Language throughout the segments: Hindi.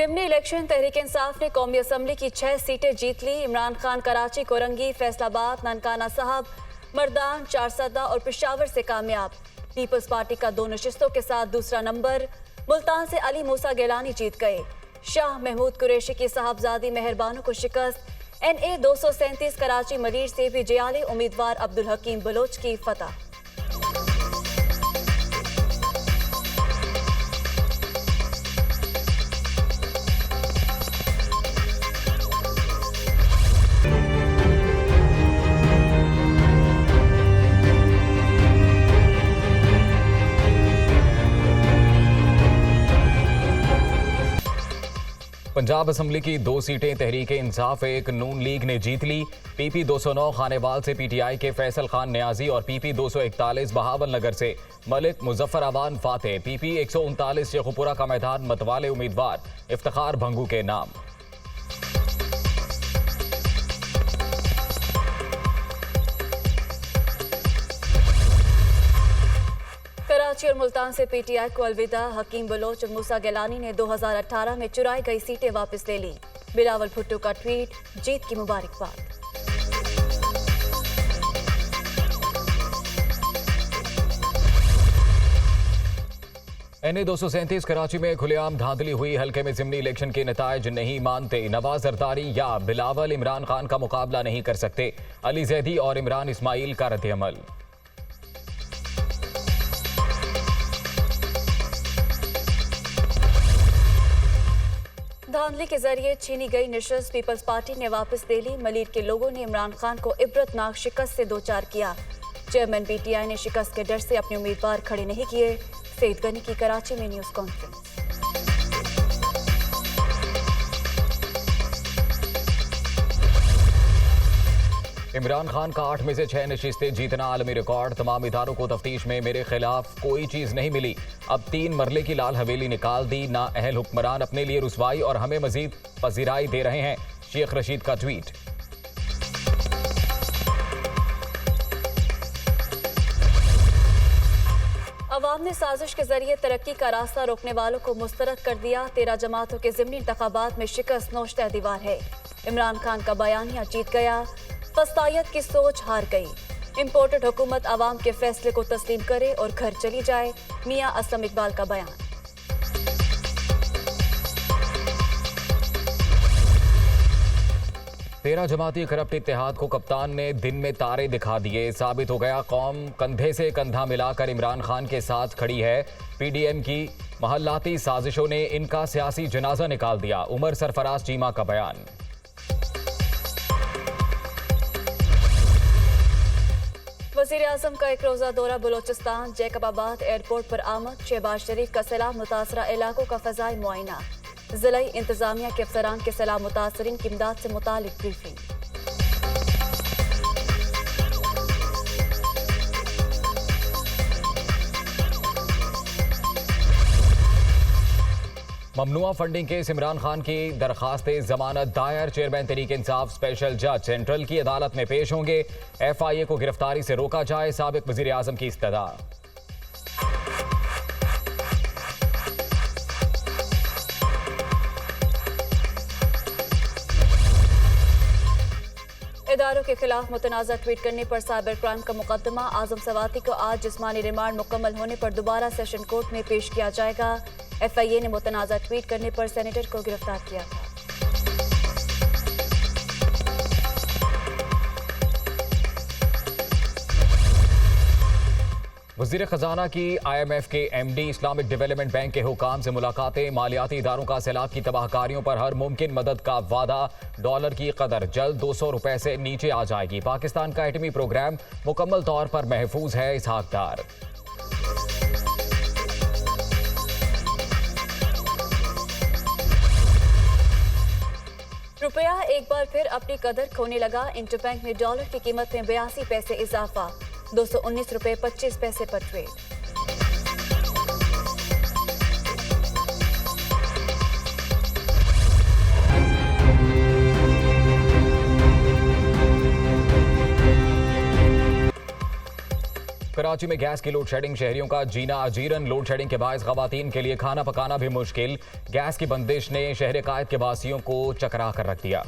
ज़िमनी इलेक्शन तहरीक इंसाफ ने कौमी असम्बली की 6 सीटें जीत ली। इमरान खान कराची, कोरंगी, फैसलाबाद, ननकाना साहब, मर्दान, चारसदा और पेशावर से कामयाब। पीपल्स पार्टी का 2 नशिस्तों के साथ दूसरा नंबर। मुल्तान से अली मूसा गिलानी जीत गए। शाह महमूद कुरैशी की साहबजादी मेहरबानों को शिकस्त। NA 237 कराची मरीर से भी जियाली उम्मीदवार अब्दुल हकीम बलोच की फतह। पंजाब असम्बली की 2 सीटें तहरीक इंसाफ 1 नून लीग ने जीत ली। PP 209 खानेवाल से PTI के फैसल खान न्याजी और PP 241 बहावल नगर से मलिक मुजफ्फर अवान फातेह। PP 139 शेखुपुरा का मैदान मतवाले उम्मीदवार इफ्तिखार भंगू के नाम। कराची और मुल्तान से PTI को अलविदा। हकीम बलोच और मूसा गिलानी ने 2018 में चुराई गई सीटें वापस ले ली। बिलावल भुट्टो का ट्वीट, जीत की मुबारकबाद। NA 237 कराची में खुलेआम धांधली हुई। हल्के में ज़िमनी इलेक्शन के नताइज नहीं मानते। नवाज जरदारी या बिलावल इमरान खान का मुकाबला नहीं कर सकते। अली जैदी और इमरान इस्माइल का रद्द-ए-अमल। धांधली के जरिए छीनी गई नशस्त पीपल्स पार्टी ने वापस ले ली। मलीर के लोगों ने इमरान खान को इबरतनाक शिकस्त से दो चार किया। चेयरमैन PTI ने शिकस्त के डर से अपने उम्मीदवार खड़े नहीं किए। सईद गनी की कराची में न्यूज कॉन्फ्रेंस। इमरान खान का 8 में से 6 नशिस्तें जीतना आलमी रिकॉर्ड। तमाम इदारों को तफ्तीश में मेरे खिलाफ कोई चीज नहीं मिली। अब 3 मरले की लाल हवेली निकाल दी। ना अहल हुक्मरान अपने लिए रुसवाई और हमें मजीद पजीराई दे रहे हैं। शेख रशीद का ट्वीट। अवाम ने साजिश के जरिए तरक्की का रास्ता रोकने वालों को मुस्तरद कर दिया। 13 जमातों के ज़िमनी इंतखाबात में शिकस्त नौश्ता दीवार है। इमरान खान का बयानिया जीत गया। फस्तायत की सोच हार गई। इंपोर्टेड हुकूमत अवाम के फैसले को तस्लीम करे और घर चली जाए। मियां असलम इकबाल का बयान। तेरह जमाती करप्ट इत्तेहाद को कप्तान ने दिन में तारे दिखा दिए। साबित हो गया कौम कंधे से कंधा मिलाकर इमरान खान के साथ खड़ी है। PDM की महल्लाती साजिशों ने इनका सियासी जनाजा निकाल दिया। उमर सरफराज चीमा का बयान। वज़ीर आज़म का 1 रोज़ा दौरा बलोचिस्तान। जैकबाबाद एयरपोर्ट पर आमद। शहबाज शरीफ का सैलाब मुतासरा इलाकों का फ़ज़ाई मुआयना। ज़िला इंतज़ामिया के अफसरान के सैलाब मुतासरीन की इमदाद से मुतालिक ब्रीफिंग। ममनुआ फंडिंग केस इमरान खान की दरखास्त जमानत दायर। चेयरमैन तहरीक इंसाफ स्पेशल जज सेंट्रल की अदालत में पेश होंगे। FIA को गिरफ्तारी से रोका जाए। साबिक वज़ीर आज़म की इस्तदा। इदारों के खिलाफ मुतनाज़ा ट्वीट करने पर साइबर क्राइम का मुकदमा। आजम सवाती को आज जिस्मानी रिमांड मुकम्मल होने पर दोबारा सेशन कोर्ट में पेश किया जाएगा। FIA ने मुतनाज़ा ट्वीट करने पर सेनेटर को गिरफ्तार किया था। वज़ीर खजाना की IMF के MD इस्लामिक डेवलपमेंट बैंक के हुकाम से मुलाकातें। मालियाती इदारों का सैलाब की तबाहकारियों पर हर मुमकिन मदद का वादा। डॉलर की कदर जल्द 200 रुपए से नीचे आ जाएगी। पाकिस्तान का एटमी प्रोग्राम मुकम्मल तौर पर महफूज है। इसहाक डार। रुपया एक बार फिर अपनी कदर खोने लगा। इंटरबैंक में डॉलर की कीमत में 82 पैसे इजाफा। 219 रुपए 25 पैसे पर ट्रेड। कराची में गैस की लोड शेडिंग, शहरियों का जीना अजीरन। लोड शेडिंग के बायस खवातीन के लिए खाना पकाना भी मुश्किल। गैस की बंदिश ने शहर कायद के वासियों को चकरा कर रख दिया।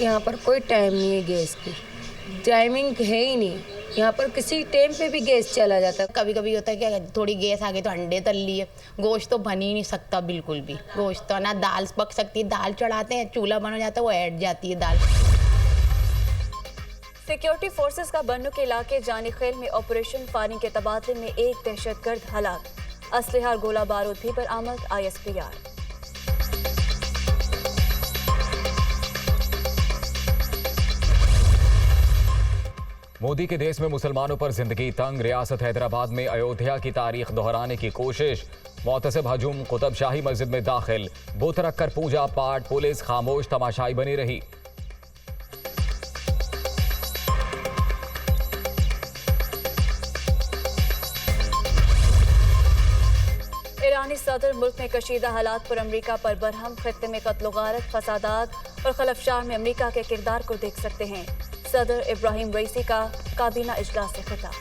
यहाँ पर कोई टाइम नहीं है गैस की, टाइमिंग है ही नहीं। यहाँ पर किसी टाइम पे भी गैस चला जाता है। कभी कभी होता है कि थोड़ी गैस आ गई तो अंडे तल लिए, गोश्त तो बन ही नहीं सकता बिल्कुल भी। गोश्त तो ना दाल पक सकती है, दाल चढ़ाते हैं, चूल्हा बन जाता है, वो ऐड जाती है दाल। सिक्योरिटी फोर्सेस का बन्नू के इलाके जानी खेल में ऑपरेशन फायरिंग के तबादले में एक दहशतगर्द हलाक। असलहा और गोला बारूद भी बरामद। ISPR। मोदी के देश में मुसलमानों पर जिंदगी तंग। रियासत हैदराबाद में अयोध्या की तारीख दोहराने की कोशिश। मोतसिब हजूम कुतुब शाही मस्जिद में दाखिल, बुत रखकर पूजा पाठ, पुलिस खामोश तमाशाई बनी रही। ईरानी सदर मुल्क में कशीदा हालात पर अमरीका पर बरहम। खित्ते में कत्ल गारत, फसादात और खलफशार में अमरीका के किरदार को देख सकते हैं। सदर इब्राहिम रईसी का काबीना इजलास से खिताब।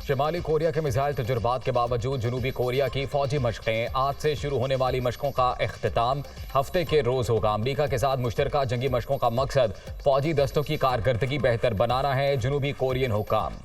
शिमाली कोरिया के मिसाइल तजुर्बात के बावजूद जनूबी कोरिया की फौजी मशकें। आज से शुरू होने वाली मशकों का इख्तिताम हफ्ते के रोज होगा। अमरीका के साथ मुश्तरका जंगी मशकों का मकसद फौजी दस्तों की कारकर्दगी बेहतर बनाना है। जनूबी कोरियन हुक्काम।